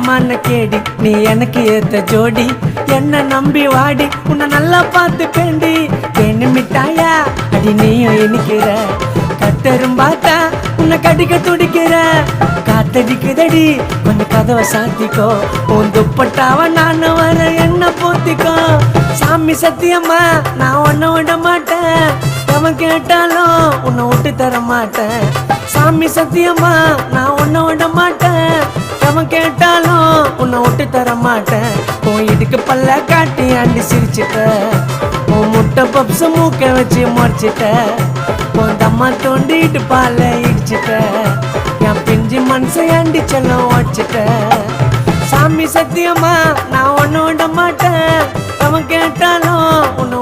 தங்கமான கேடி நீ எனக்கு ஏத்த ஜோடி என்ன நம்பி வாடி உன்னை நல்லா பார்த்து பேண்டி தேனி மிட்டாயா அடி நீயும் இனிக்கிற கட்டெரும்பாத்தா உன்னை கடிக்க துடிக்கிற காத்தடிக்குதடி கொஞ்சம் கதவை சாத்திக்கோ உன் துப்பட்டாவ நான் வர என்ன போத்திக்கோ சாமி சத்தியம்மா நான் உன்னை விட மாட்டேன் அவன் கேட்டாலும் உன்னை விட்டு தர மாட்டேன் சாமி சத்தியம்மா நான் உன்னை விட மாட்டேன் அவன் கேட்டாலும் உன்னை விட்டு தர மாட்டேன் உன் இடுக்கு பல்ல காட்டி ஆண்டி சிரிச்சிட்ட உன் முட்டை பப்ஸ மூக்க வச்சு முறைச்சிட்ட உன் தம்மா தோண்டிட்டு பால இடிச்சிட்ட என் பிஞ்சு மனசை ஆண்டி செல்லம் ஓடிச்சிட்ட சாமி சத்தியம்மா நான் ஒன்னு விட மாட்டேன் அவன் கேட்டாலும் உன்னை